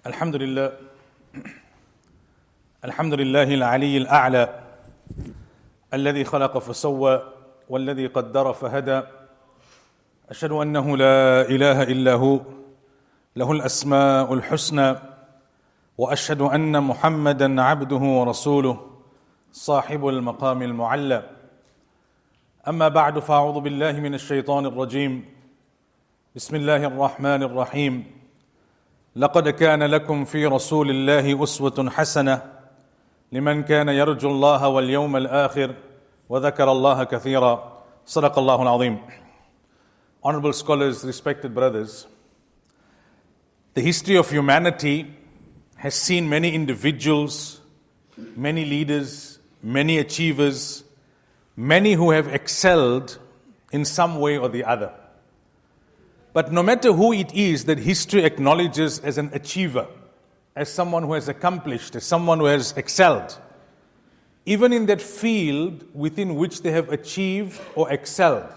الحمد لله الحمد لله العلي الأعلى الذي خلق فسوى والذي قدر فهدى أشهد أنه لا إله إلا هو له الأسماء الحسنى وأشهد أن محمدا عبده ورسوله صاحب المقام المعلى أما بعد فأعوذ بالله من الشيطان الرجيم بسم الله الرحمن الرحيم لقد كان لكم في رسول الله أسوة حسنة لمن كان يرجو الله واليوم الآخر وذكر الله كثيرا صدق الله العظيم. Honorable scholars, respected brothers, the history of humanity has seen many individuals, many leaders, many achievers, many who have excelled in some way or the other. But no matter who it is that history acknowledges as an achiever, as someone who has accomplished, as someone who has excelled, even in that field within which they have achieved or excelled,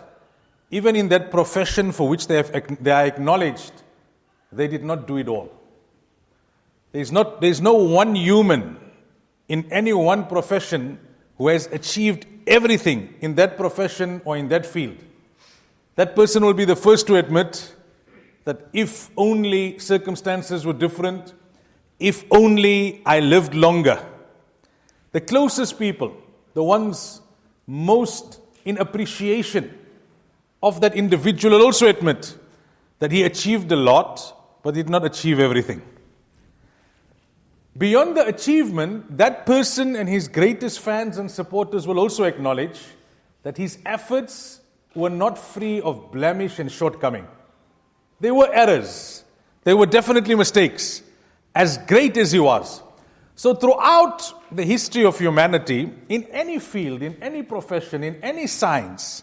even in that profession for which they are acknowledged, they did not do it all. There's no one human in any one profession who has achieved everything in that profession or in that field. That person will be the first to admit that if only circumstances were different, if only I lived longer. The closest people, the ones most in appreciation of that individual will also admit that he achieved a lot, but did not achieve everything. Beyond the achievement, that person and his greatest fans and supporters will also acknowledge that his efforts were not free of blemish and shortcoming. There were errors. There were definitely mistakes, as great as he was. So throughout the history of humanity, in any field, in any profession, in any science,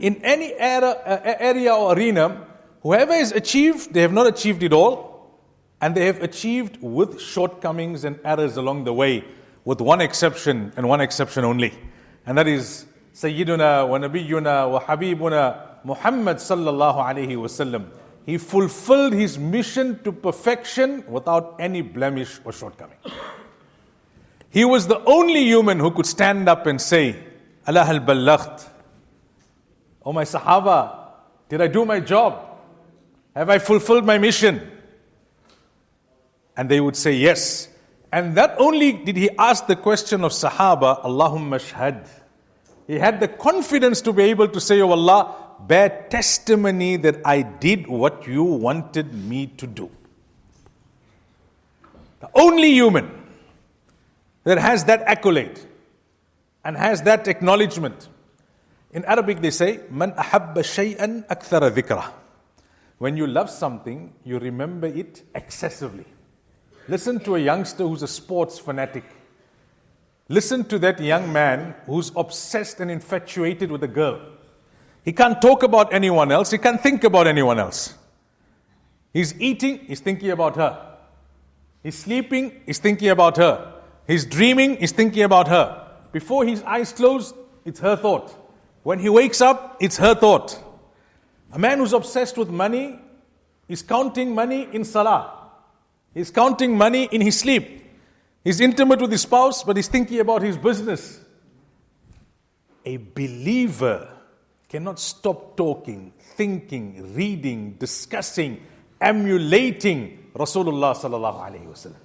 in any area or arena, whoever has achieved, they have not achieved it all, and they have achieved with shortcomings and errors along the way, with one exception and one exception only. And that is Sayyiduna wa Nabiyyuna wa Habibuna Muhammad sallallahu alayhi wasallam. He fulfilled his mission to perfection without any blemish or shortcoming. He was the only human who could stand up and say, Allah hal ballaght. Oh my Sahaba, did I do my job? Have I fulfilled my mission? And they would say yes. And not only did he ask the question of Sahaba, Allahumma shahad. He had the confidence to be able to say, oh Allah, bear testimony that I did what you wanted me to do. The only human that has that accolade and has that acknowledgement. In Arabic they say, Man ahabba shay'an akthara dhikrah. When you love something, you remember it excessively. Listen to a youngster who's a sports fanatic. Listen to that young man who's obsessed and infatuated with a girl. He can't talk about anyone else. He can't think about anyone else. He's eating, he's thinking about her. He's sleeping, he's thinking about her. He's dreaming, he's thinking about her. Before his eyes close, it's her thought. When he wakes up, it's her thought. A man who's obsessed with money is counting money in salah. He's counting money in his sleep. He's intimate with his spouse, but he's thinking about his business. A believer cannot stop talking, thinking, reading, discussing, emulating Rasulullah sallallahu alaihi wasallam.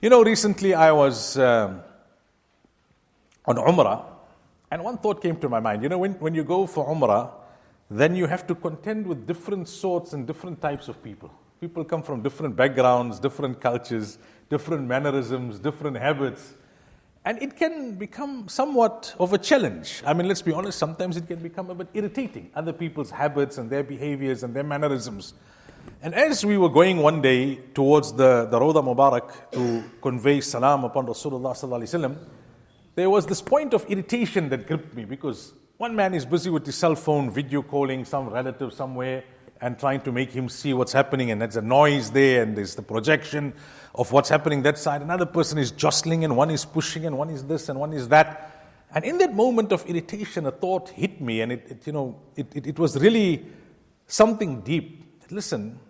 You know, recently I was on Umrah, and one thought came to my mind. You know, when you go for Umrah, then you have to contend with different sorts and different types of people. People come from different backgrounds, different cultures, different mannerisms, different habits. And it can become somewhat of a challenge. I mean, let's be honest, sometimes it can become a bit irritating, other people's habits and their behaviors and their mannerisms. And as we were going one day towards the Rawda Mubarak to convey salam upon Rasulullah sallallahu alaihi wasallam, there was this point of irritation that gripped me, because one man is busy with his cell phone, video calling some relative somewhere and trying to make him see what's happening, and there's a noise there and there's the projection of what's happening that side. Another person is jostling and one is pushing and one is this and one is that. And in that moment of irritation, a thought hit me, and it was really something deep. Listen,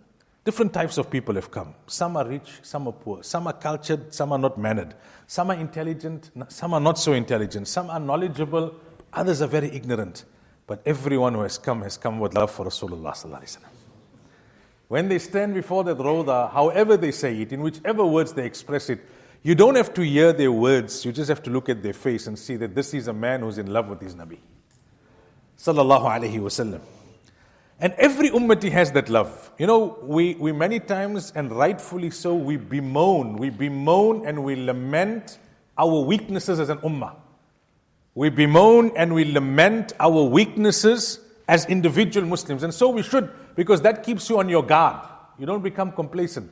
Different types of people have come. Some are rich, some are poor. Some are cultured, some are not mannered. Some are intelligent, some are not so intelligent. Some are knowledgeable, others are very ignorant. But everyone who has come with love for Rasulullah sallallahu alaihi wasallam. When they stand before that Rawda, however they say it, in whichever words they express it, you don't have to hear their words, you just have to look at their face and see that this is a man who's in love with his Nabi. Sallallahu alaihi wasallam. And every ummati has that love. You know, we many times, and rightfully so, we bemoan and we lament our weaknesses as an ummah. We bemoan and we lament our weaknesses as individual Muslims. And so we should, because that keeps you on your guard. You don't become complacent.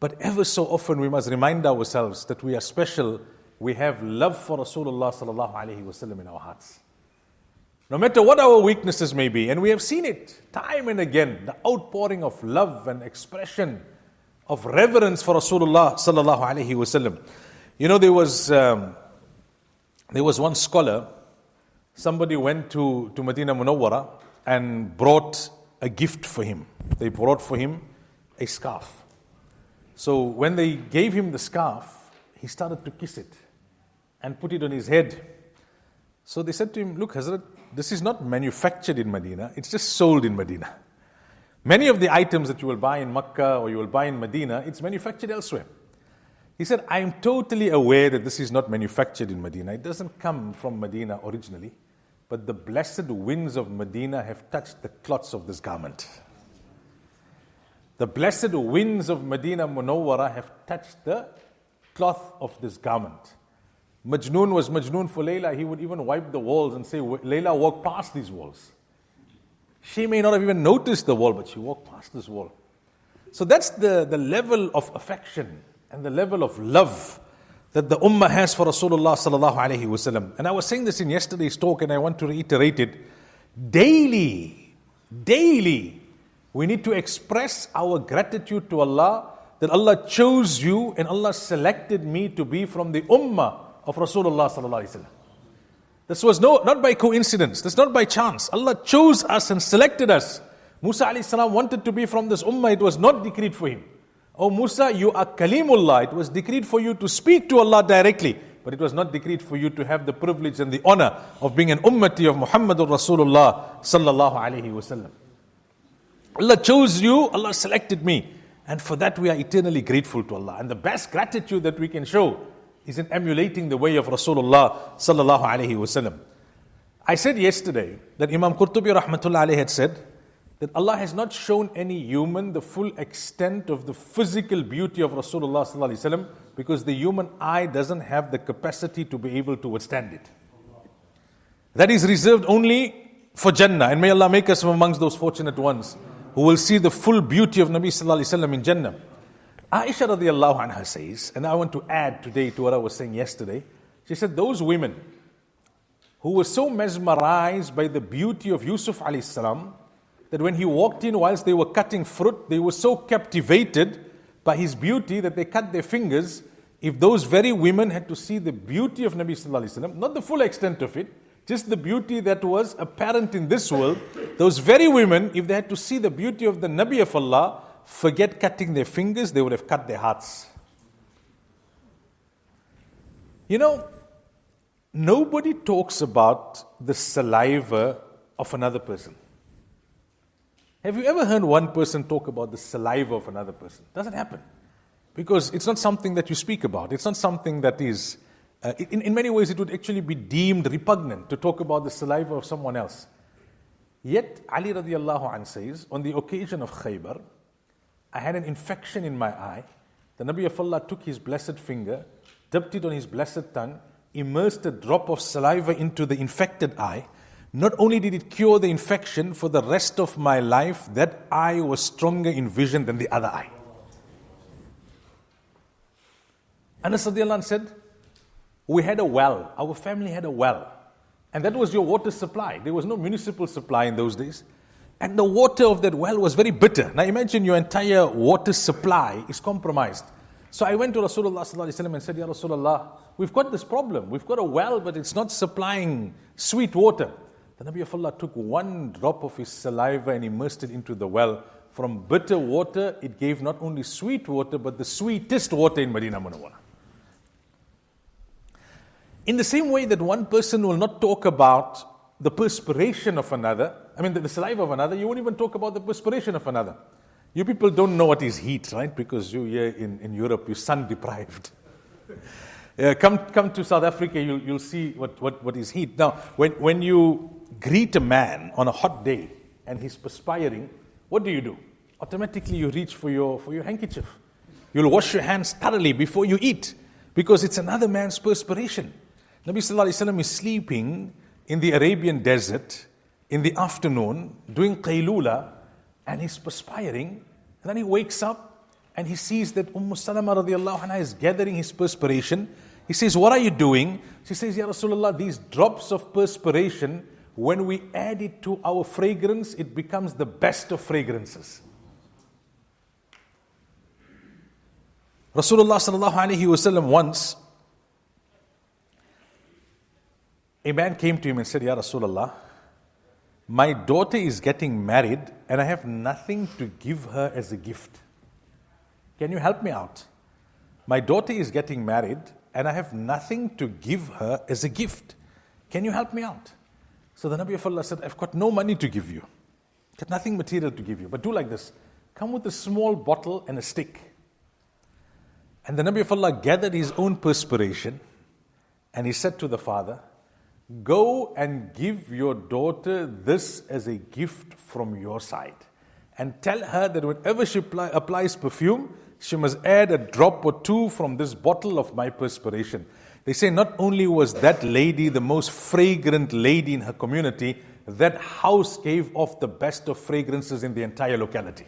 But ever so often we must remind ourselves that we are special. We have love for Rasulullah sallallahu alaihi wasallam in our hearts. No matter what our weaknesses may be, and we have seen it time and again, the outpouring of love and expression of reverence for Rasulullah sallallahu alaihi wasallam. You know, there was one scholar, somebody went to Medina Munawwara and brought a gift for him. They brought for him a scarf. So when they gave him the scarf, he started to kiss it and put it on his head. So they said to him, look Hazrat, this is not manufactured in Medina, it's just sold in Medina. Many of the items that you will buy in Makkah or you will buy in Medina, it's manufactured elsewhere. He said, I am totally aware that this is not manufactured in Medina. It doesn't come from Medina originally, but the blessed winds of Medina have touched the cloths of this garment. The blessed winds of Medina Munawwara have touched the cloth of this garment. Majnoon was Majnoon for Layla. He would even wipe the walls and say, Layla, walk past these walls. She may not have even noticed the wall, but she walked past this wall. So that's the level of affection and the level of love that the ummah has for Rasulullah sallallahu alaihi wasallam. And I was saying this in yesterday's talk, and I want to reiterate it. Daily, we need to express our gratitude to Allah that Allah chose you and Allah selected me to be from the ummah of Rasulullah sallallahu alaihi wasallam. This was not by coincidence. This is not by chance. Allah chose us and selected us. Musa alayhi salam wanted to be from this ummah. It was not decreed for him. Oh Musa, you are Kalimullah. It was decreed for you to speak to Allah directly. But it was not decreed for you to have the privilege and the honor of being an ummati of Muhammadur Rasulullah sallallahu alaihi wasallam. Allah chose you, Allah selected me. And for that we are eternally grateful to Allah. And the best gratitude that we can show is in emulating the way of Rasulullah sallallahu alaihi wasallam. I said yesterday that Imam Qurtubi rahmatullah alayhi had said that Allah has not shown any human the full extent of the physical beauty of Rasulullah sallallahu alaihi wasallam because the human eye doesn't have the capacity to be able to withstand it. That is reserved only for Jannah, and may Allah make us from amongst those fortunate ones who will see the full beauty of Nabi sallallahu alaihi wasallam in Jannah. Aisha radiallahu anha says, and I want to add today to what I was saying yesterday, she said those women who were so mesmerized by the beauty of Yusuf alayhi salam that when he walked in whilst they were cutting fruit, they were so captivated by his beauty that they cut their fingers. If those very women had to see the beauty of Nabi sallallahu alaihi wasallam, not the full extent of it, just the beauty that was apparent in this world, those very women, if they had to see the beauty of the Nabi of Allah, forget cutting their fingers, they would have cut their hearts. You know, nobody talks about the saliva of another person. Have you ever heard one person talk about the saliva of another person? Doesn't happen. Because it's not something that you speak about. It's not something that is, in many ways it would actually be deemed repugnant to talk about the saliva of someone else. Yet, Ali radiallahu anh says, on the occasion of Khaybar, I had an infection in my eye. The Nabi of Allah took his blessed finger, dipped it on his blessed tongue, immersed a drop of saliva into the infected eye. Not only did it cure the infection, for the rest of my life, that eye was stronger in vision than the other eye. Anas radiallahu anh said, we had a well, our family had a well. And that was your water supply. There was no municipal supply in those days. And the water of that well was very bitter. Now imagine your entire water supply is compromised. So I went to Rasulullah sallallahu alaihi wasallam and said, Ya Rasulullah, we've got this problem. We've got a well, but it's not supplying sweet water. The Nabi of Allah took one drop of his saliva and immersed it into the well. from bitter water, it gave not only sweet water, but the sweetest water in Medina Munawwara. In the same way that one person will not talk about the perspiration of another, the saliva of another, you won't even talk about the perspiration of another. You people don't know what is heat, right? Because you here in Europe, you're sun deprived. Come to South Africa, you'll see what is heat. Now, when you greet a man on a hot day and he's perspiring, what do? Automatically you reach for your handkerchief. You'll wash your hands thoroughly before you eat, because it's another man's perspiration. Nabi Sallallahu Alaihi Wasallam is sleeping in the Arabian desert in the afternoon, doing qaylula, and he's perspiring, and then he wakes up and he sees that Salama radiallahu anha is gathering his perspiration. He says, "What are you doing?" She says, "Ya Rasulullah, these drops of perspiration, when we add it to our fragrance, it becomes the best of fragrances." Rasulullah sallallahu alaihi wasallam once, a man came to him and said, "Ya Rasulullah, my daughter is getting married and I have nothing to give her as a gift. Can you help me out? My daughter is getting married and I have nothing to give her as a gift. Can you help me out?" So the Nabi of Allah said, "I've got no money to give you. Got nothing material to give you. But do like this. Come with a small bottle and a stick." And the Nabi of Allah gathered his own perspiration and he said to the father, "Go and give your daughter this as a gift from your side. And tell her that whenever she applies perfume, she must add a drop or two from this bottle of my perspiration." They say not only was that lady the most fragrant lady in her community, that house gave off the best of fragrances in the entire locality.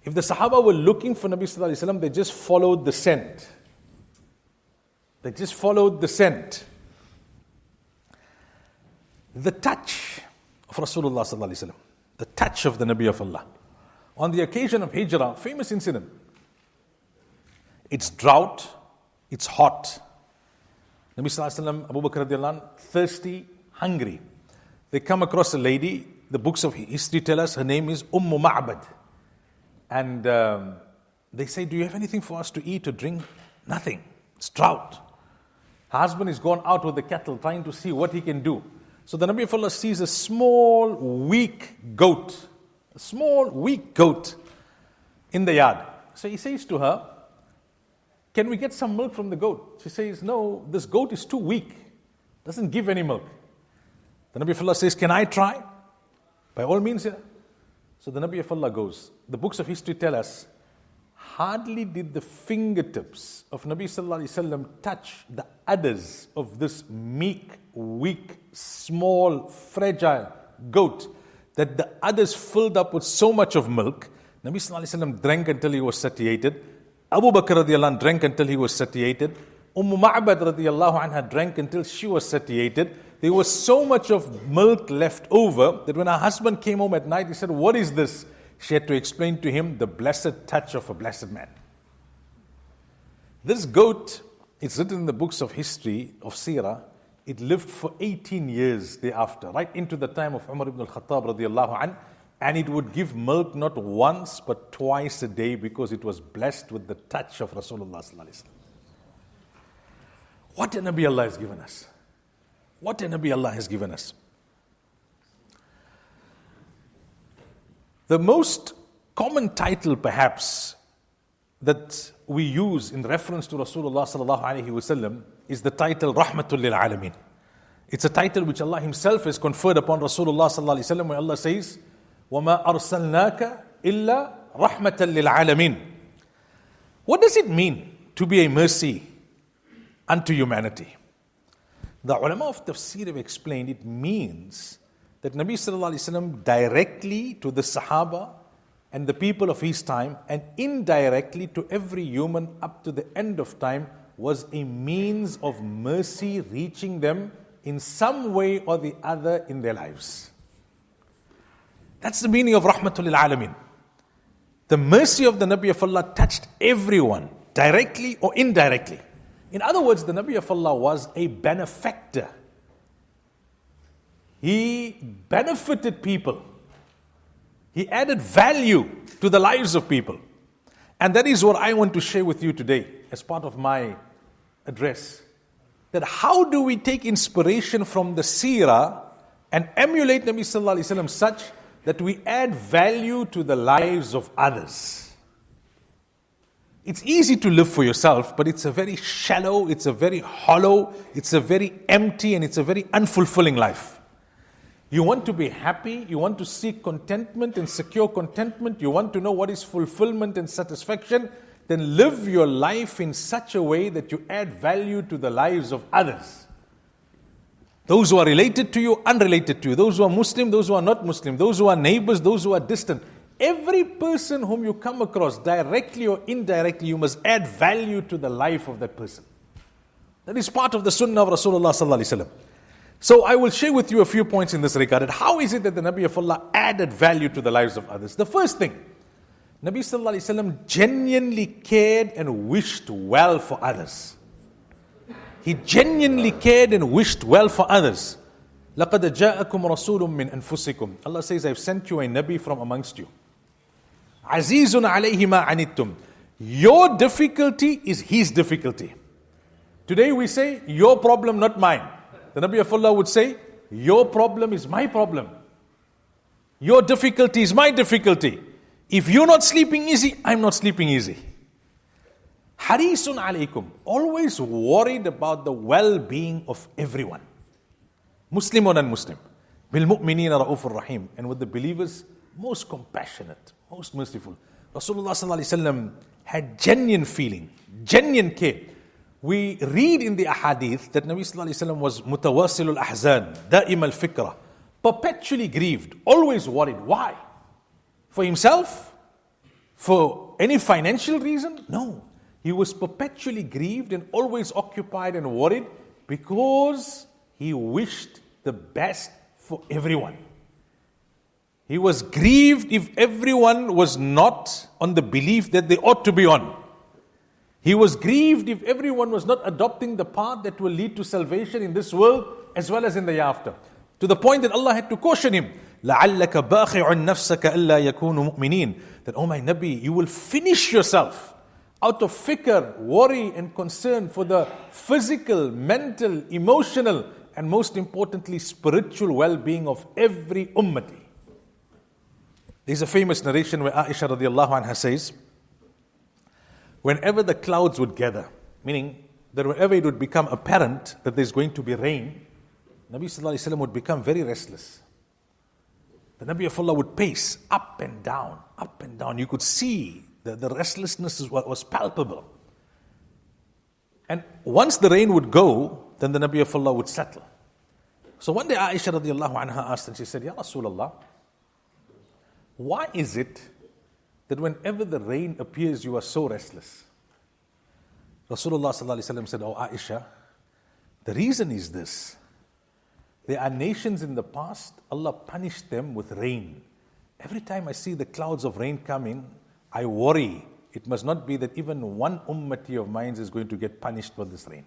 If the Sahaba were looking for Nabi Sallallahu Alaihi Wasallam, they just followed the scent. They just followed the scent. The touch of Rasulullah Sallallahu Alaihi Wasallam, the touch of the Nabi of Allah. On the occasion of Hijrah, famous incident. It's drought, it's hot. Nabi Sallallahu Alaihi Wasallam, Abu Bakr radiallahu anh, thirsty, hungry. They come across a lady, the books of history tell us her name is Ma'bad. And they say, "Do you have anything for us to eat or drink?" Nothing. It's drought. Her husband is gone out with the cattle trying to see what he can do. So the Nabi of Allah sees a small, weak goat. A small, weak goat in the yard. So he says to her, "Can we get some milk from the goat?" She says, "No, this goat is too weak. Doesn't give any milk." The Nabi of Allah says, "Can I try?" By all means, yeah. So the Nabi of Allah goes. The books of history tell us, hardly did the fingertips of Nabi Sallallahu Alaihi Wasallam touch the udders of this meek, weak, small, fragile goat, that the udders filled up with so much of milk. Nabi Sallallahu Alaihi Wasallam drank until he was satiated. Abu Bakr radiallahu anh drank until he was satiated. Ma'bad radiallahu anha drank until she was satiated. There was so much of milk left over that when her husband came home at night, he said, "What is this?" She had to explain to him the blessed touch of a blessed man. This goat, it's written in the books of history of Seerah, it lived for 18 years thereafter, right into the time of Umar ibn al-Khattab radiallahu anh, and it would give milk not once but twice a day because it was blessed with the touch of Rasulullah sallallahu alaihi wasallam. What a Nabi Allah has given us. What a Nabi Allah has given us. The most common title perhaps that we use in reference to Rasulullah sallallahu alaihi wasallam is the title Rahmatul lil Alameen. It's a title which Allah Himself has conferred upon Rasulullah sallallahu alaihi wasallam, where Allah says, وَمَا أَرْسَلْنَاكَ إِلَّا رَحْمَةً لِلْعَالَمِينَ. What does it mean to be a mercy unto humanity? The ulama of tafsir have explained it means that Nabi Sallallahu Alaihi Wasallam directly to the Sahaba and the people of his time, and indirectly to every human up to the end of time, was a means of mercy reaching them in some way or the other in their lives. That's the meaning of Rahmatul lil Alameen. The mercy of the Nabi of Allah touched everyone, directly or indirectly. In other words, the Nabi of Allah was a benefactor. He benefited people. He added value to the lives of people. And that is what I want to share with you today as part of my address. That how do we take inspiration from the Seerah and emulate Nabi Sallallahu Alaihi Wasallam such that we add value to the lives of others. It's easy to live for yourself, but it's a very shallow, it's a very hollow, it's a very empty, and it's a very unfulfilling life. You want to be happy, you want to seek contentment and secure contentment, you want to know what is fulfillment and satisfaction, then live your life in such a way that you add value to the lives of others. Those who are related to you, unrelated to you, those who are Muslim, those who are not Muslim, those who are neighbors, those who are distant. Every person whom you come across, directly or indirectly, you must add value to the life of that person. That is part of the sunnah of Rasulullah Sallallahu Alaihi Wasallam. So I will share with you a few points in this regard. How is it that the Nabi of Allah added value to the lives of others? The first thing, Nabi Sallallahu Alaihi Wasallam genuinely cared and wished well for others. He genuinely cared and wished well for others. لَقَدْ جَاءَكُمْ رَسُولٌ مِّنْ أَنفُسِكُمْ. Allah says, I've sent you a Nabi from amongst you. عَزِيزٌ عَلَيْهِ مَا عَنِتُّمْ. Your difficulty is his difficulty. Today we say, your problem, not mine. The Nabi of Allah would say, your problem is my problem. Your difficulty is my difficulty. If you're not sleeping easy, I'm not sleeping easy. Harisun alaykum, always worried about the well-being of everyone. Muslim or non-Muslim. Bil mu'minina ra'ufur rahim. And with the believers, most compassionate, most merciful. Rasulullah Sallallahu Alaihi Wasallam had genuine feeling, genuine care. We read in the ahadith that Nabi Sallallahu Alaihi Wasallam was mutawassilul ahzan, da'im al-fikra, perpetually grieved, always worried. Why? For himself? For any financial reason? No. He was perpetually grieved and always occupied and worried because he wished the best for everyone. He was grieved if everyone was not on the belief that they ought to be on. He was grieved if everyone was not adopting the path that will lead to salvation in this world as well as in the hereafter. To the point that Allah had to caution him, لَعَلَّكَ بَاخِعٌ نَفْسَكَ أَلَّا يَكُونُ مُؤْمِنِينَ. That, oh my Nabi, you will finish yourself out of fikr, worry and concern for the physical, mental, emotional, and most importantly, spiritual well-being of every ummati. There's a famous narration where Aisha radiallahu anha says, whenever the clouds would gather, meaning that whenever it would become apparent that there's going to be rain, Nabi Sallallahu Alaihi Wasallam would become very restless. The Nabi of Allah would pace up and down, up and down. You could see the restlessness was palpable. And once the rain would go, then the Nabi of Allah would settle. So one day Aisha radiallahu anha asked, and she said, Ya Rasulullah, why is it that whenever the rain appears, you are so restless? Rasulullah sallallahu alaihi wasallam said, oh Aisha, the reason is this. There are nations in the past, Allah punished them with rain. Every time I see the clouds of rain coming, I worry. It must not be that even one ummati of mine is going to get punished for this rain.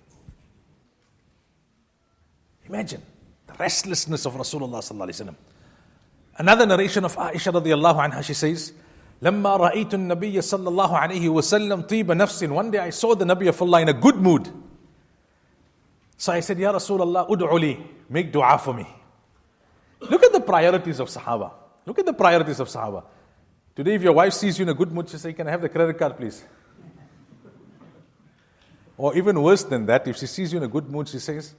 Imagine the restlessness of Rasulullah sallallahu alaihi wasallam. Another narration of Aisha radiallahu anha, she says, لما رأيت النبي صلى الله عليه وسلم طيب نفس. One day I saw the Nabi of Allah in a good mood. So I said, Ya Rasulullah, ud'u li, make dua for me. Look at the priorities of Sahaba. Look at the priorities of Sahaba. Today if your wife sees you in a good mood, she says, can I have the credit card please? Or even worse than that, if she sees you in a good mood, she says,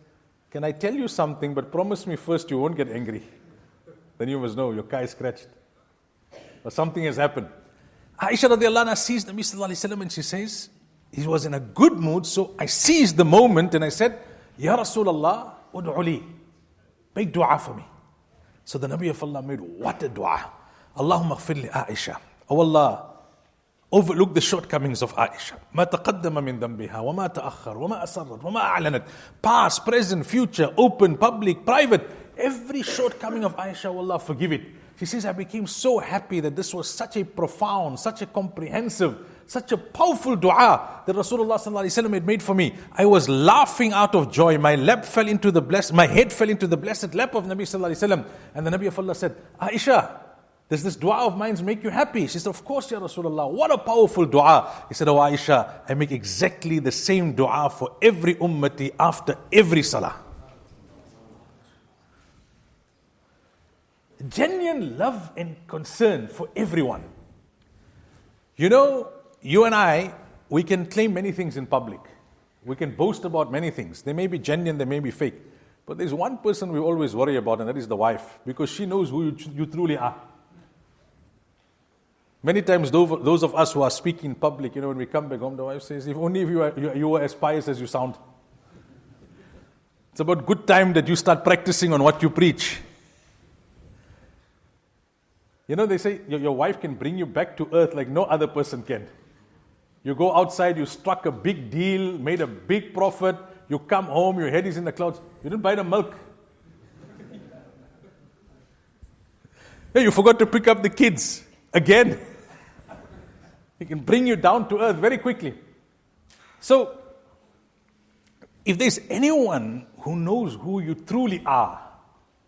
can I tell you something, but promise me first you won't get angry. Then you must know your car is scratched. Or something has happened. Aisha radiallahu anha sees Nabi sallallahu alaihi wasallam and she says, he was in a good mood, so I seized the moment and I said, Ya Rasulullah, ud'u li, make dua for me. So the Nabi of Allah made what a dua. Allahumma ghfir li Aisha. Oh Allah, overlook the shortcomings of Aisha. ما تقدم من ذنبها وما تأخر وما أسرت وما أعلنت. Past, present, future, open, public, private. Every shortcoming of Aisha, oh Allah, forgive it. She says, I became so happy that this was such a profound, such a comprehensive, such a powerful dua that Rasulullah sallallahu alaihi wasallam had made for me. I was laughing out of joy. My head fell into the blessed lap of Nabi sallallahu alaihi wasallam. And the Nabi of Allah said, Aisha, Does this dua of mine make you happy? She said, of course, Ya Rasulullah. What a powerful dua. He said, oh Aisha, I make exactly the same dua for every ummati after every salah. Genuine love and concern for everyone. You know, you and I, we can claim many things in public. We can boast about many things. They may be genuine, they may be fake. But there's one person we always worry about, and that is the wife, because she knows who you truly are. Many times, those of us who are speaking in public, when we come back home, the wife says, if only you were as pious as you sound. It's about good time that you start practicing on what you preach. They say your wife can bring you back to earth like no other person can. You go outside, you struck a big deal, made a big profit, you come home, your head is in the clouds. You didn't buy the milk. Hey, you forgot to pick up the kids again. He can bring you down to earth very quickly. So, if there's anyone who knows who you truly are,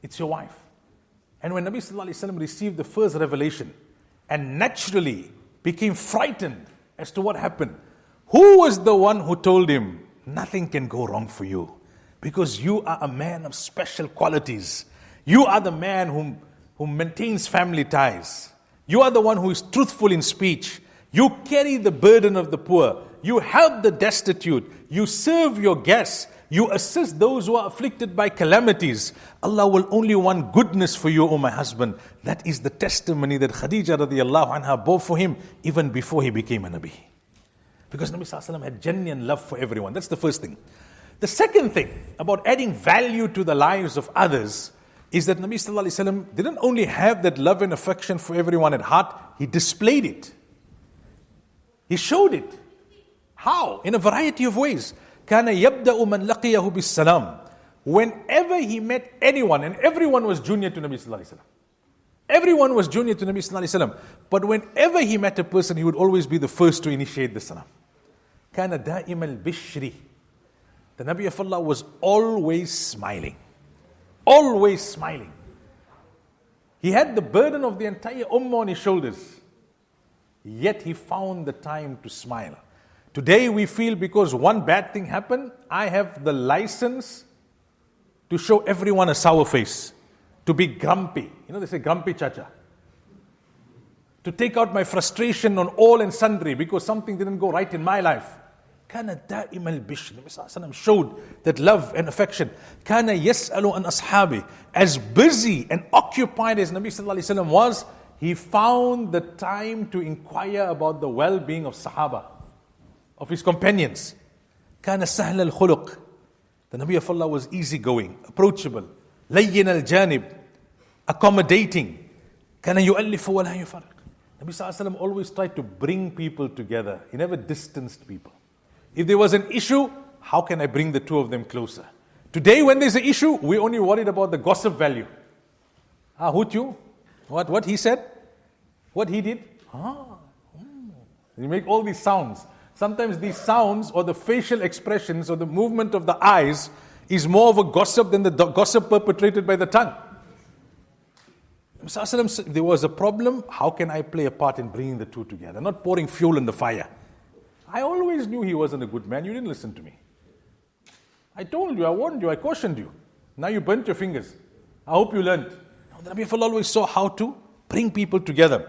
it's your wife. And when Nabi Sallallahu Alaihi Wasallam received the first revelation and naturally became frightened as to what happened, who was the one who told him, nothing can go wrong for you because you are a man of special qualities. You are the man who maintains family ties. You are the one who is truthful in speech. You carry the burden of the poor. You help the destitute. You serve your guests. You assist those who are afflicted by calamities. Allah will only want goodness for you, O my husband. That is the testimony that Khadija radiallahu anha bore for him even before he became a Nabi. Because Nabi Sallallahu Alaihi Wasallam had genuine love for everyone. That's the first thing. The second thing about adding value to the lives of others is that Nabi Sallallahu Alaihi Wasallam didn't only have that love and affection for everyone at heart, he displayed it. He showed it. How? In a variety of ways. كَانَ يَبْدَأُ مَنْ لَقِيَهُ بِالسَّلَامِ. Whenever he met anyone, and everyone was junior to Nabi Sallallahu Alaihi Wasallam. Everyone was junior to Nabi Sallallahu Alaihi Wasallam. But whenever he met a person, he would always be the first to initiate the salam. كَانَ دَائِمَ الْبِشْرِ. The Nabi of Allah was always smiling. Always smiling. He had the burden of the entire ummah on his shoulders. Yet he found the time to smile. Today we feel because one bad thing happened, I have the license to show everyone a sour face, to be grumpy. They say grumpy chacha. To take out my frustration on all and sundry because something didn't go right in my life. كان دائم البشر. Nabi Sallallahu Alaihi Wasallam showed that love and affection. كان يسأل عن أصحابه. As busy and occupied as Nabi Sallallahu Alaihi Wasallam was, he found the time to inquire about the well-being of Sahaba, of his companions. كان سهل الخلق. The Nabi of Allah was easygoing, approachable, لين الجانب, accommodating. كان يؤلف ولا يفرق. Nabi Sallallahu Alaihi Wasallam always tried to bring people together. He never distanced people. If there was an issue, how can I bring the two of them closer? Today when there's an issue, we're only worried about the gossip value. Who'd you? What he said? What he did? You make all these sounds. Sometimes these sounds or the facial expressions or the movement of the eyes is more of a gossip than the gossip perpetrated by the tongue. If there was a problem, how can I play a part in bringing the two together? Not pouring fuel in the fire. I always knew he wasn't a good man. You didn't listen to me. I told you, I warned you, I cautioned you. Now you burnt your fingers. I hope you learned. The Nabi of Allah always saw how to bring people together.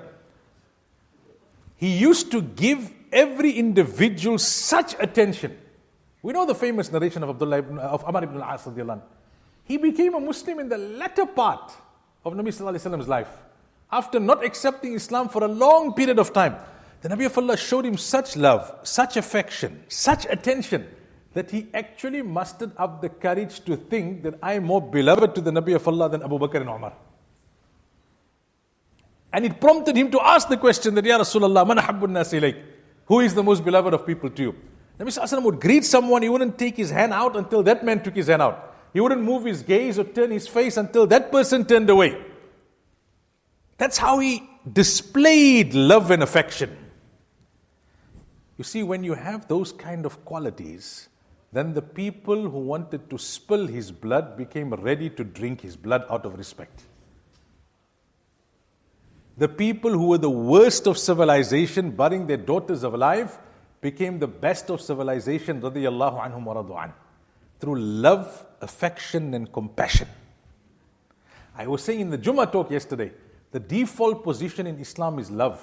He used to give every individual such attention. We know the famous narration of Amr ibn al-As radiallahu anhu. He became a Muslim in the latter part of Nabi Sallallahu Alaihi Wasallam's life. After not accepting Islam for a long period of time, the Nabi of Allah showed him such love, such affection, such attention, that he actually mustered up the courage to think that I am more beloved to the Nabi of Allah than Abu Bakr and Umar. And it prompted him to ask the question that, Ya Rasulullah, man ahabbun nasi ilayk? Who is the most beloved of people to you? Nabi Sallallahu Alaihi Wasallam would greet someone, he wouldn't take his hand out until that man took his hand out. He wouldn't move his gaze or turn his face until that person turned away. That's how he displayed love and affection. You see, when you have those kind of qualities, then the people who wanted to spill his blood became ready to drink his blood out of respect. The people who were the worst of civilization, burying their daughters alive, became the best of civilization, radiyallahu anhum wa radu an, through love, affection and compassion. I was saying in the Jummah talk yesterday, the default position in Islam is love.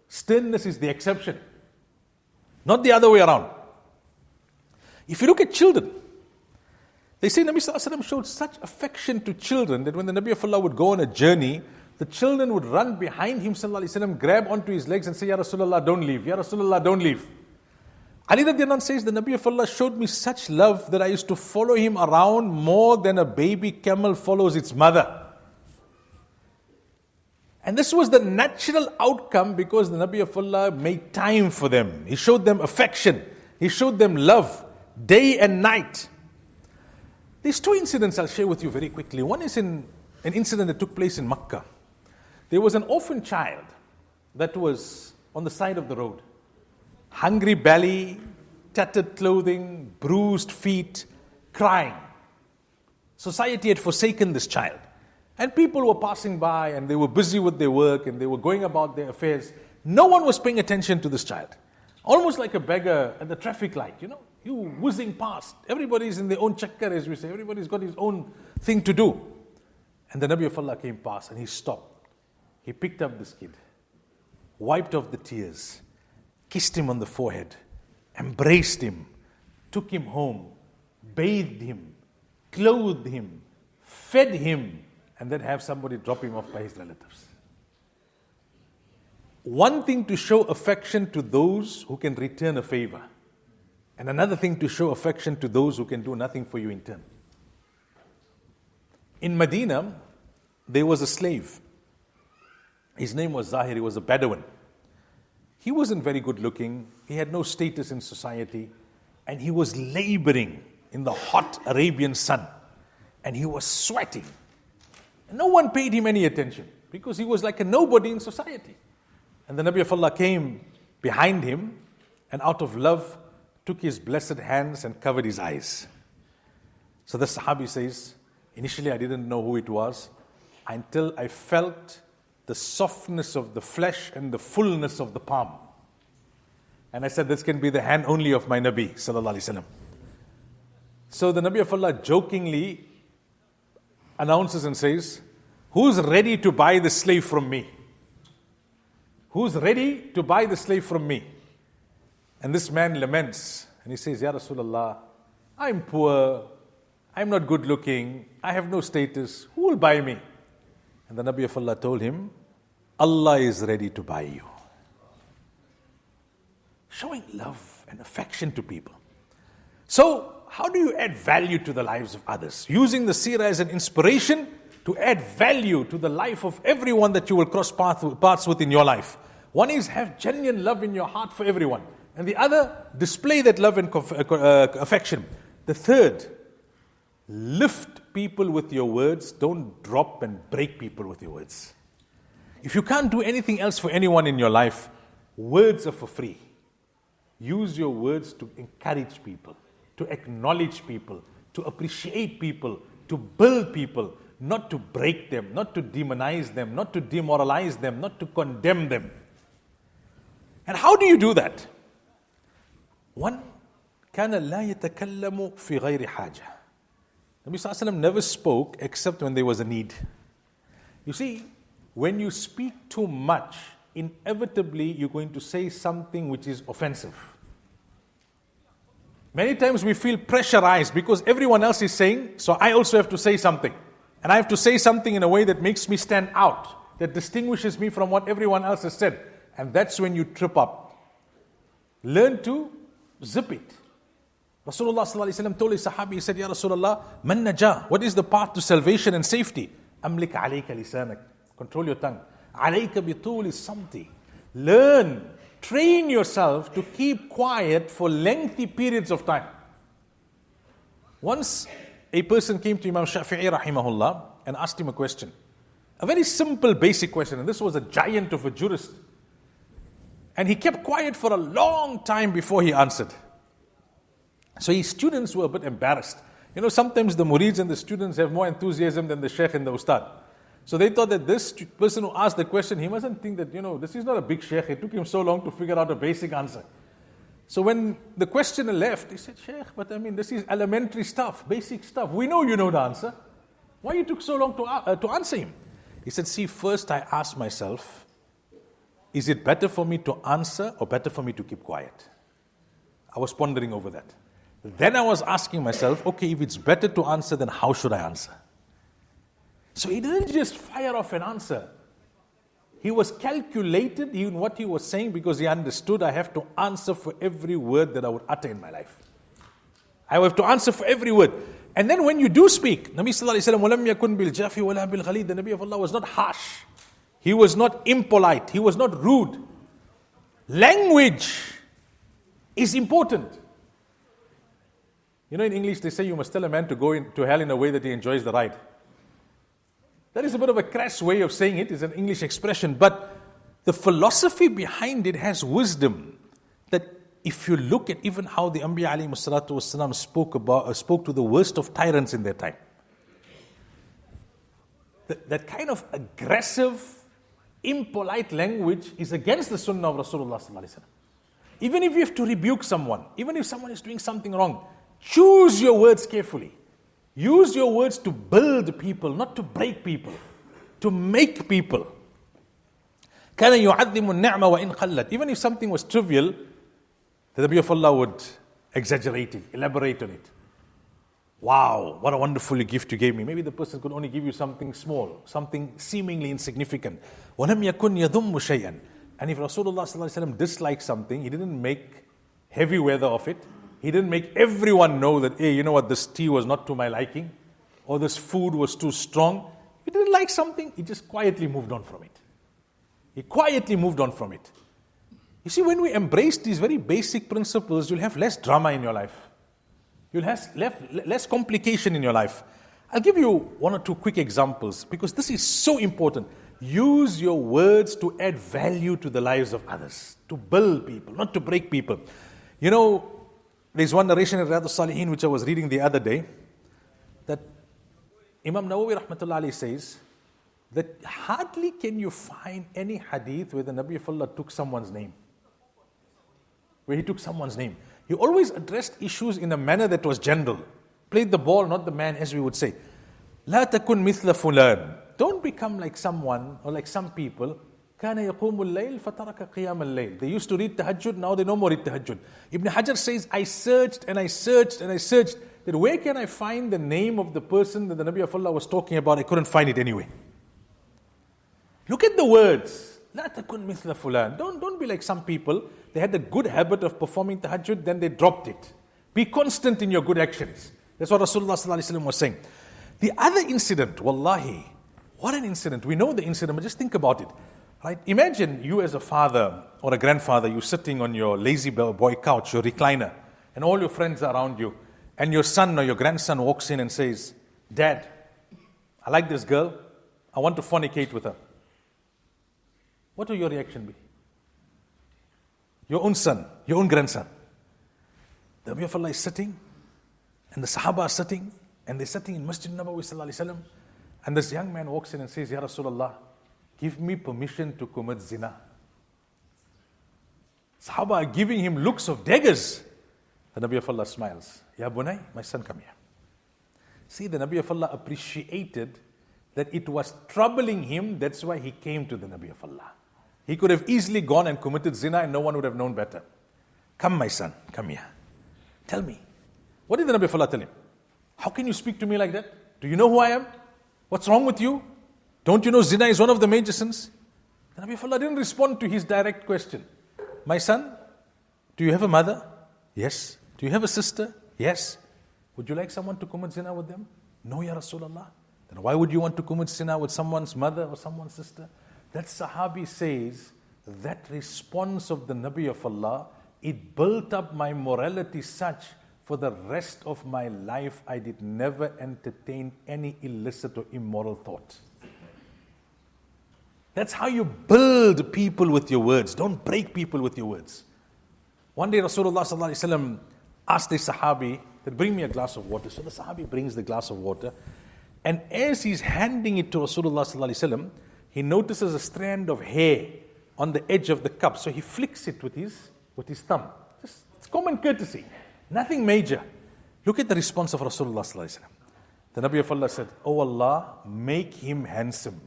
Sternness is the exception, not the other way around. If you look at children, they say Nabi Sallallahu Alaihi Wasallam showed such affection to children that when the Nabi of Allah would go on a journey, the children would run behind him, Sallallahu Alaihi Wasallam, grab onto his legs and say, Ya Rasulullah, don't leave. Ya Rasulullah, don't leave. Ali radiallahu anh says, the Nabi of Allah showed me such love that I used to follow him around more than a baby camel follows its mother. And this was the natural outcome because the Nabi of Allah made time for them. He showed them affection. He showed them love, day and night. These two incidents I'll share with you very quickly. One is an incident that took place in Makkah. There was an orphan child that was on the side of the road. Hungry belly, tattered clothing, bruised feet, crying. Society had forsaken this child. And people were passing by and they were busy with their work and they were going about their affairs. No one was paying attention to this child. Almost like a beggar at the traffic light, you whizzing past. Everybody's in their own chakkar, as we say. Everybody's got his own thing to do. And the Nabi of Allah came past and he stopped. He picked up this kid, wiped off the tears, kissed him on the forehead, embraced him, took him home, bathed him, clothed him, fed him, and then have somebody drop him off by his relatives. One thing to show affection to those who can return a favor, and another thing to show affection to those who can do nothing for you in turn. In Medina, there was a slave. His name was Zahir, he was a Bedouin. He wasn't very good looking, he had no status in society, and he was laboring in the hot Arabian sun, and he was sweating. And no one paid him any attention, because he was like a nobody in society. And the Nabi of Allah came behind him, and out of love, took his blessed hands and covered his eyes. So the Sahabi says, initially I didn't know who it was, until I felt the softness of the flesh and the fullness of the palm. And I said, this can be the hand only of my Nabi Sallallahu Alaihi Wasallam. So the Nabi of Allah jokingly announces and says, who's ready to buy the slave from me? Who's ready to buy the slave from me? And this man laments and he says, Ya Rasulullah, I'm poor, I'm not good looking, I have no status, who will buy me? And the Nabi of Allah told him, Allah is ready to buy you. Showing love and affection to people. So, how do you add value to the lives of others? Using the seerah as an inspiration to add value to the life of everyone that you will cross paths with in your life. One is have genuine love in your heart for everyone. And the other, display that love and affection. The third, lift people with your words. Don't drop and break people with your words. If you can't do anything else for anyone in your life, words are for free. Use your words to encourage people, to acknowledge people, to appreciate people, to build people, not to break them, not to demonize them, not to demoralize them, not to condemn them. And how do you do that? One, كان لا يتكلم في غير حاجة. Nabi Sallallahu Alaihi Wasallam never spoke except when there was a need. You see, when you speak too much, inevitably you're going to say something which is offensive. Many times we feel pressurized because everyone else is saying, so I also have to say something. And I have to say something in a way that makes me stand out, that distinguishes me from what everyone else has said. And that's when you trip up. Learn to zip it. Rasulullah Sallallahu Alaihi Wasallam told his Sahabi, he said, Ya Rasulullah, man najah, what is the path to salvation and safety? Amlik alayka lisanak, control your tongue. Alayka bituli samti. Learn, train yourself to keep quiet for lengthy periods of time. Once a person came to Imam Shafi'i rahimahullah and asked him a question. A very simple, basic question. And this was a giant of a jurist. And he kept quiet for a long time before he answered. So his students were a bit embarrassed. Sometimes the murids and the students have more enthusiasm than the Shaykh and the Ustad. So they thought that this person who asked the question, he mustn't think that, this is not a big Shaykh. It took him so long to figure out a basic answer. So when the questioner left, he said, Shaykh, but this is elementary stuff, basic stuff. We know you know the answer. Why you took so long to answer him? He said, see, first I asked myself, is it better for me to answer or better for me to keep quiet? I was pondering over that. Then I was asking myself, okay, if it's better to answer, then how should I answer? So he didn't just fire off an answer. He was calculated in what he was saying because he understood I have to answer for every word that I would utter in my life. I have to answer for every word. And then when you do speak, Nabi sallallahu alayhi wa sallam, وَلَمْ يَكُنْ بِالْجَافِ وَلَا بِالْغَلِيدِ, the Nabi of Allah was not harsh. He was not impolite. He was not rude. Language is important. In English they say you must tell a man to go into hell in a way that he enjoys the ride. That is a bit of a crass way of saying it. It's an English expression. But the philosophy behind it has wisdom. That if you look at even how the Anbiya alayhi salatu wasalam spoke to the worst of tyrants in their time. That kind of aggressive, impolite language is against the sunnah of Rasulullah sallallahu alaihi wasallam. Even if you have to rebuke someone, even if someone is doing something wrong, choose your words carefully. Use your words to build people, not to break people, to make people. كَانَ يُعَذِّمُ النِّعْمَ وَإِنْ قَلَّتْ. Even if something was trivial, the Nabi of Allah would exaggerate it, elaborate on it. Wow, what a wonderful gift you gave me. Maybe the person could only give you something small, something seemingly insignificant. وَلَمْ يَكُنْ يَذُمُّ شَيْئًا. And if Rasulullah sallallahu alaihi wasallam disliked something, he didn't make heavy weather of it. He didn't make everyone know that, hey, you know what, this tea was not to my liking, or this food was too strong. He didn't like something, he just quietly moved on from it. He quietly moved on from it. You see, when we embrace these very basic principles, you'll have less drama in your life. You'll have less complication in your life. I'll give you one or two quick examples, because this is so important. Use your words to add value to the lives of others, to build people, not to break people. There's one narration in Riyadh al-Salihin which I was reading the other day, that Imam Nawawi rahmatullah alayhi says that hardly can you find any hadith where the Nabi of Allah took someone's name. Where he took someone's name. He always addressed issues in a manner that was general. Played the ball, not the man, as we would say. لا تكن مثل فلان. Don't become like someone or like some people. كان يقوم الليل فترك قيام الليل. They used to read tahajjud, now they no more read tahajjud. Ibn Hajar says, I searched and I searched and I searched that where can I find the name of the person that the Nabi of Allah was talking about? I couldn't find it anyway. Look at the words. لا تكن مثل فلان. Don't be like some people. They had the good habit of performing tahajjud, then they dropped it. Be constant in your good actions. That's what Rasulullah sallallahu alaihi wasallam was saying. The other incident, wallahi, what an incident. We know the incident, but just think about it. Right? Imagine you as a father or a grandfather, you're sitting on your lazy boy couch, your recliner, and all your friends are around you, and your son or your grandson walks in and says, Dad, I like this girl, I want to fornicate with her. What will your reaction be? Your own son, your own grandson. The Nabi of Allah is sitting, and the Sahaba are sitting, and they're sitting in Masjid Nabawi sallallahu alaihi wasallam, and this young man walks in and says, Ya Rasulullah, give me permission to commit zina. Sahaba are giving him looks of daggers. The Nabi of Allah smiles. Ya Bunay, my son, come here. See, the Nabi of Allah appreciated that it was troubling him, that's why he came to the Nabi of Allah. He could have easily gone and committed zina and no one would have known better. Come, my son, come here. Tell me, what did the Nabi of Allah tell him? How can you speak to me like that? Do you know who I am? What's wrong with you? Don't you know zina is one of the major sins? The Nabi of Allah didn't respond to his direct question. My son, do you have a mother? Yes. Do you have a sister? Yes. Would you like someone to commit zina with them? No, Ya Rasulullah. Then why would you want to commit zina with someone's mother or someone's sister? That Sahabi says, that response of the Nabi of Allah, it built up my morality such, for the rest of my life, I did never entertain any illicit or immoral thought. That's how you build people with your words. Don't break people with your words. One day Rasulullah sallallahu alaihi wasallam asked the Sahabi, that bring me a glass of water. So the Sahabi brings the glass of water. And as he's handing it to Rasulullah sallallahu alaihi wasallam, he notices a strand of hair on the edge of the cup. So he flicks it with his thumb. It's common courtesy, nothing major. Look at the response of Rasulullah sallallahu alaihi wasallam. The Nabi of Allah said, "Oh Allah, make him handsome.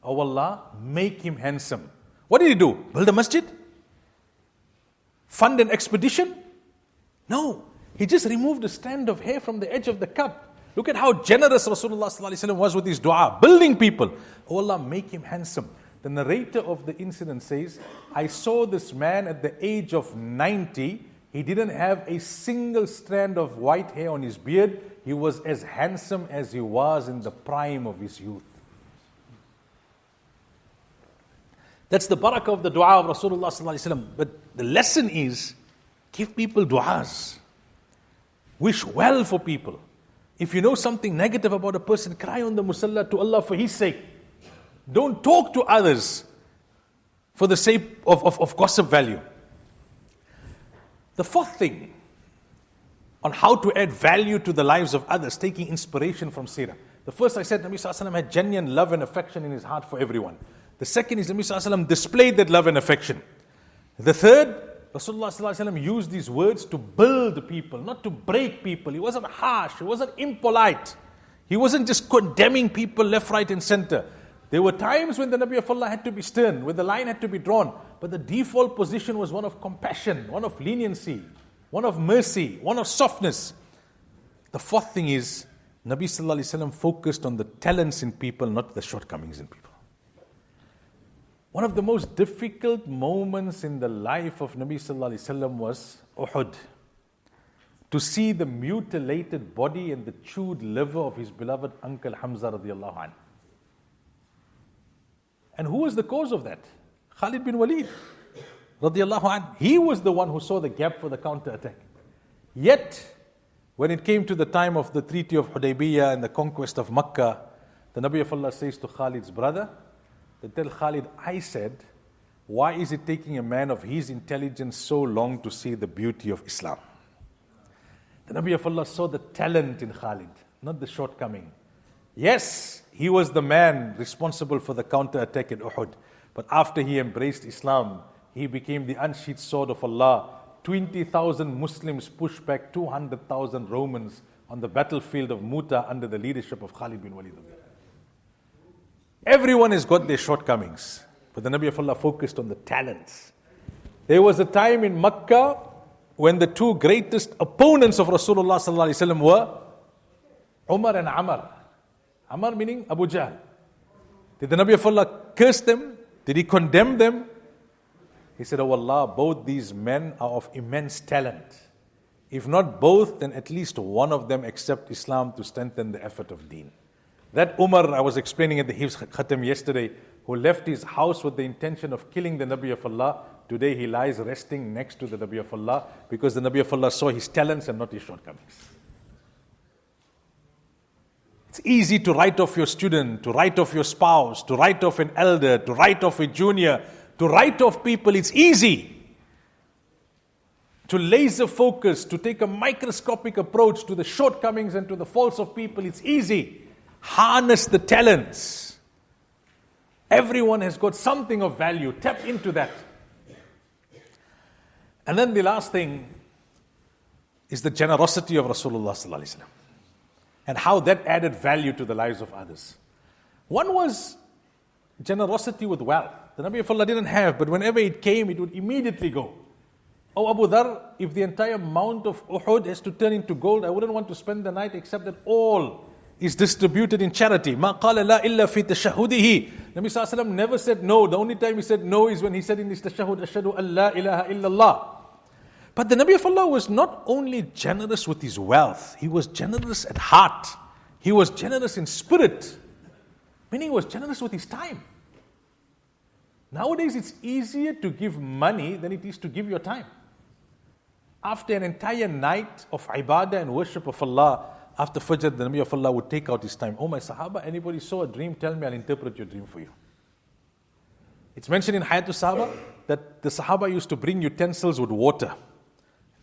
Oh Allah, make him handsome." What did he do? Build a masjid? Fund an expedition? No. He just removed a strand of hair from the edge of the cup. Look at how generous Rasulullah sallallahu alaihi wasallam was with his dua, building people. Oh Allah, make him handsome. The narrator of the incident says, I saw this man at the age of 90. He didn't have a single strand of white hair on his beard. He was as handsome as he was in the prime of his youth. That's the barakah of the dua of Rasulullah sallallahu alaihi wasallam. But the lesson is, give people duas. Wish well for people. If you know something negative about a person, cry on the musalla to Allah for his sake. Don't talk to others for the sake of gossip value. The fourth thing on how to add value to the lives of others, taking inspiration from Seerah. The first I said, Nabi sallallahu alaihi wasallam had genuine love and affection in his heart for everyone. The second is Nabi sallallahu alaihi wasallam displayed that love and affection. The third, Rasulullah sallallahu alaihi wasallam used these words to build people, not to break people. He wasn't harsh, he wasn't impolite. He wasn't just condemning people left, right and center. There were times when the Nabi of Allah had to be stern, when the line had to be drawn. But the default position was one of compassion, one of leniency, one of mercy, one of softness. The fourth thing is, Nabi sallallahu alaihi wasallam focused on the talents in people, not the shortcomings in people. One of the most difficult moments in the life of Nabi sallallahu alaihi wasallam was Uhud. To see the mutilated body and the chewed liver of his beloved uncle Hamza radiallahu anhu. And who was the cause of that? Khalid bin Walid radiallahu anhu. He was the one who saw the gap for the counter-attack. Yet, when it came to the time of the Treaty of Hudaybiyah and the conquest of Makkah, the Nabi of Allah says to Khalid's brother, they tell Khalid, I said, why is it taking a man of his intelligence so long to see the beauty of Islam? The Nabi of Allah saw the talent in Khalid, not the shortcoming. Yes, he was the man responsible for the counter-attack at Uhud. But after he embraced Islam, he became the unsheathed sword of Allah. 20,000 Muslims pushed back 200,000 Romans on the battlefield of Muta under the leadership of Khalid bin Walid. Everyone has got their shortcomings, but the Nabi of Allah focused on the talents. There was a time in Makkah when the two greatest opponents of Rasulullah sallallahu alaihi wasallam were Umar and Amr. Amr meaning Abu Jahl. Did the Nabi of Allah curse them? Did he condemn them? He said, oh Allah, both these men are of immense talent. If not both, then at least one of them accept Islam to strengthen the effort of deen. That Umar, I was explaining at the Hifz Khatam yesterday, who left his house with the intention of killing the Nabi of Allah, today he lies resting next to the Nabi of Allah because the Nabi of Allah saw his talents and not his shortcomings. It's easy to write off your student, to write off your spouse, to write off an elder, to write off a junior, to write off people. It's easy to laser focus, to take a microscopic approach to the shortcomings and to the faults of people. It's easy. Harness the talents. Everyone has got something of value. Tap into that. And then the last thing is the generosity of Rasulullah sallallahu alaihi wasallam and how that added value to the lives of others. One was generosity with wealth. The Nabi of Allah didn't have, but whenever it came, it would immediately go. Oh Abu Dhar, if the entire mount of Uhud has to turn into gold, I wouldn't want to spend the night except that all is distributed in charity. Ma qala la illa fi tashahudihi. Nabi sallallahu alaihi wasallam never said no. The only time he said no is when he said in his tashahud, ashhadu an la ilaha illallah. But the Nabi of Allah was not only generous with his wealth, he was generous at heart. He was generous in spirit. Meaning he was generous with his time. Nowadays it's easier to give money than it is to give your time. After an entire night of ibadah and worship of Allah, after Fajr, the Nabi of Allah would take out his time. Oh my Sahaba, anybody saw a dream? Tell me, I'll interpret your dream for you. It's mentioned in Hayatul Sahaba that the Sahaba used to bring utensils with water.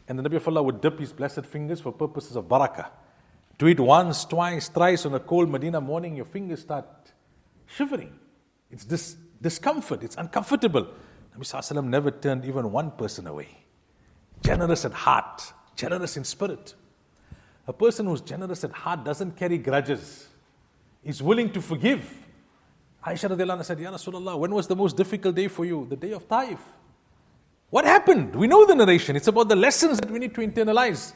And the Nabi of Allah would dip his blessed fingers for purposes of barakah. Do it once, twice, thrice on a cold Medina morning, your fingers start shivering. It's discomfort, it's uncomfortable. Nabi Sallallahu Alaihi Wasallam never turned even one person away. Generous at heart, generous in spirit. A person who's generous at heart doesn't carry grudges. He's willing to forgive. Aisha radiallahu anha said, Ya Rasulullah, when was the most difficult day for you? The day of Taif. What happened? We know the narration. It's about the lessons that we need to internalize.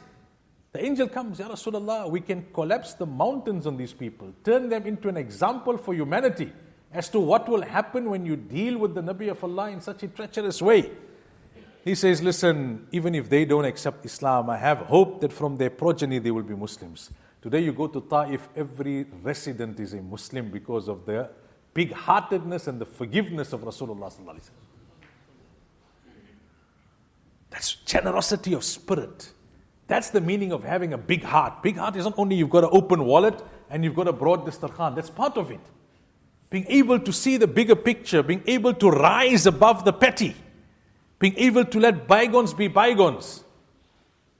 The angel comes, Ya Rasulullah, we can collapse the mountains on these people, turn them into an example for humanity as to what will happen when you deal with the Nabi of Allah in such a treacherous way. He says, listen, even if they don't accept Islam, I have hope that from their progeny they will be Muslims. Today you go to Taif, every resident is a Muslim because of the big-heartedness and the forgiveness of Rasulullah sallallahu alaihi wasallam. That's generosity of spirit. That's the meaning of having a big heart. Big heart is not only you've got an open wallet and you've got a broad dastarkhan. That's part of it. Being able to see the bigger picture, being able to rise above the petty, being able to let bygones be bygones,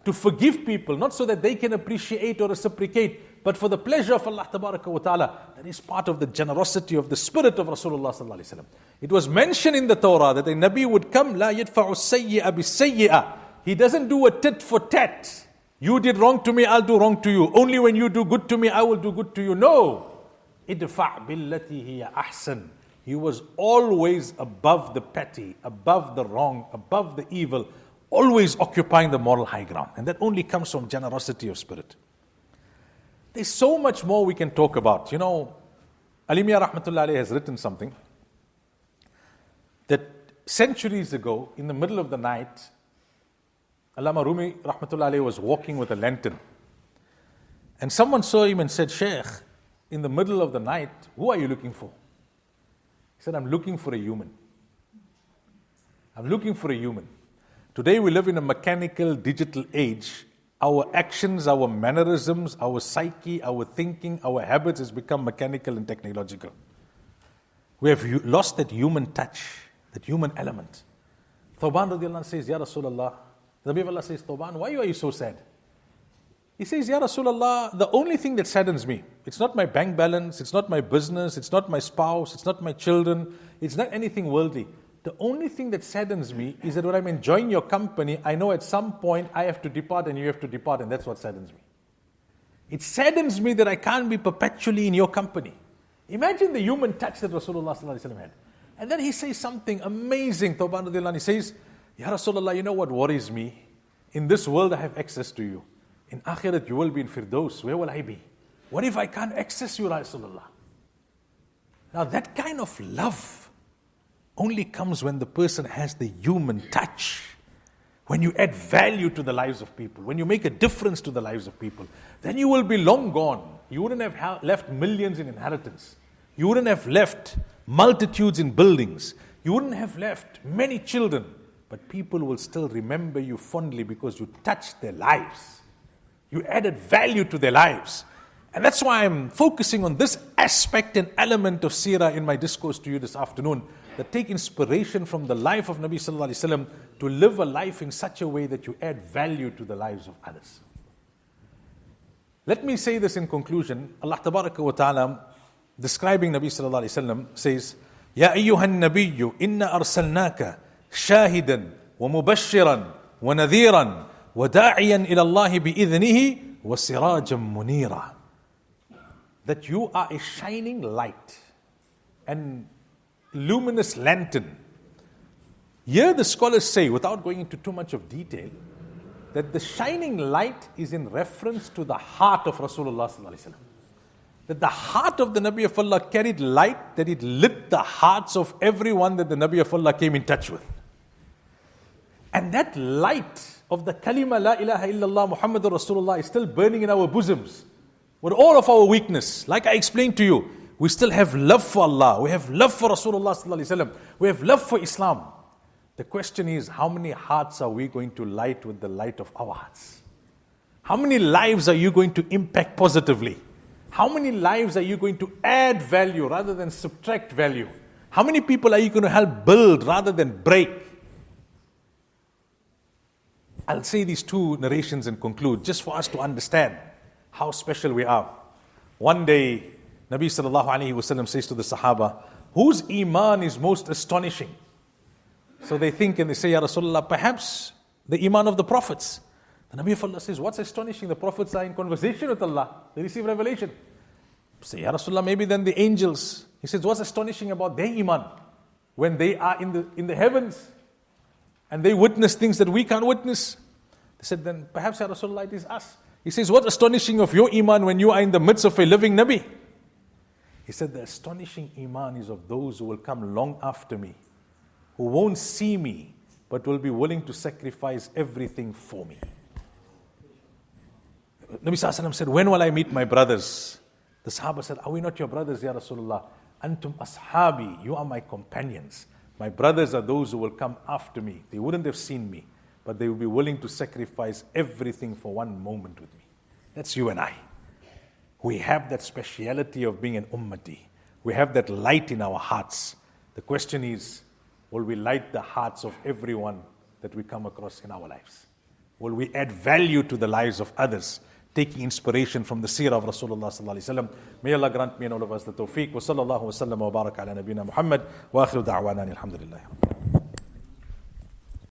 to forgive people, not so that they can appreciate or reciprocate, but for the pleasure of Allah Tabaraka wa Ta'ala. That is part of the generosity of the spirit of Rasulullah Sallallahu Alaihi Wasallam. It was mentioned in the Torah that a Nabi would come, لا يدفع السيئة بالسيئة. He doesn't do a tit for tat. You did wrong to me, I'll do wrong to you. Only when you do good to me, I will do good to you. No. Idfa' billati hiya ahsan. He was always above the petty, above the wrong, above the evil, always occupying the moral high ground. And that only comes from generosity of spirit. There's so much more we can talk about. You know, Ali Mian Rahmatullah Alayhi has written something that centuries ago, in the middle of the night, Allama Rumi Rahmatullah Alayhi was walking with a lantern. And someone saw him and said, Shaykh, in the middle of the night, who are you looking for? He said, I'm looking for a human. I'm looking for a human. Today we live in a mechanical, digital age. Our actions, our mannerisms, our psyche, our thinking, our habits has become mechanical and technological. We have lost that human touch, that human element. Thawban radiallahu anhu says, Ya Rasulullah, the Nabi of Allah says, Thawban, why are you so sad? He says, Ya Rasulullah, the only thing that saddens me, it's not my bank balance, it's not my business, it's not my spouse, it's not my children, it's not anything worldly. The only thing that saddens me is that when I'm enjoying your company, I know at some point I have to depart and you have to depart, and that's what saddens me. It saddens me that I can't be perpetually in your company. Imagine the human touch that Rasulullah sallallahu alaihi wasallam had. And then he says something amazing. Tawban radiallahu anhu, he says, Ya Rasulullah, you know what worries me? In this world I have access to you. In Akhirat you will be in Firdaus. Where will I be? What if I can't access you, Rasulullah? Now that kind of love only comes when the person has the human touch. When you add value to the lives of people, when you make a difference to the lives of people, then you will be long gone. You wouldn't have left millions in inheritance. You wouldn't have left multitudes in buildings. You wouldn't have left many children. But people will still remember you fondly because you touched their lives. You added value to their lives. And that's why I'm focusing on this aspect and element of Seerah in my discourse to you this afternoon. That take inspiration from the life of Nabi Sallallahu Alaihi Wasallam to live a life in such a way that you add value to the lives of others. Let me say this in conclusion. Allah Tabaraka wa Ta'ala, describing Nabi Sallallahu Alaihi Wasallam, says, Ya ayyuhan nabiyyu, inna arsalnaka shahidan wa mubashiran wa nadhiran wa da'iyan ila Allah bi'idhnihi wa sirajan munira. That you are a shining light and luminous lantern. Here the scholars say, without going into too much of detail, that the shining light is in reference to the heart of Rasulullah sallallahu alaihi wasallam. That the heart of the Nabi of Allah carried light, that it lit the hearts of everyone that the Nabi of Allah came in touch with. And that light of the kalima la ilaha illallah Muhammadur Rasulullah is still burning in our bosoms. With all of our weakness, like I explained to you, we still have love for Allah. We have love for Rasulullah sallallahu alaihi wasallam. We have love for Islam. The question is, how many hearts are we going to light with the light of our hearts? How many lives are you going to impact positively? How many lives are you going to add value rather than subtract value? How many people are you going to help build rather than break? I'll say these two narrations and conclude, just for us to understand how special we are. One day, Nabi sallallahu alayhi wasallam says to the Sahaba, whose iman is most astonishing? So they think and they say, Ya Rasulullah, perhaps the iman of the prophets. The Nabi of Allah says, what's astonishing? The prophets are in conversation with Allah. They receive revelation. Say, Ya Rasulullah, maybe then the angels. He says, what's astonishing about their iman? When they are in the heavens and they witness things that we can't witness. They said, then perhaps Ya Rasulullah, it is us. He says, what's astonishing of your iman when you are in the midst of a living Nabi? He said, the astonishing iman is of those who will come long after me, who won't see me, but will be willing to sacrifice everything for me. Nabi Sallallahu Alaihi Wasallam said, when will I meet my brothers? The Sahaba said, are we not your brothers, Ya Rasulullah? Antum ashabi, you are my companions. My brothers are those who will come after me. They wouldn't have seen me, but they will be willing to sacrifice everything for one moment with me. That's you and I. We have that speciality of being an ummati. We have that light in our hearts. The question is, will we light the hearts of everyone that we come across in our lives? Will we add value to the lives of others, taking inspiration from the seerah of Rasulullah sallallahu alaihi wasallam? May Allah grant me and all of us the tawfiq. Wa sallallahu wa sallam wa baraka ala nabiyyina Muhammad wa akhiru da'wana alhamdulillah.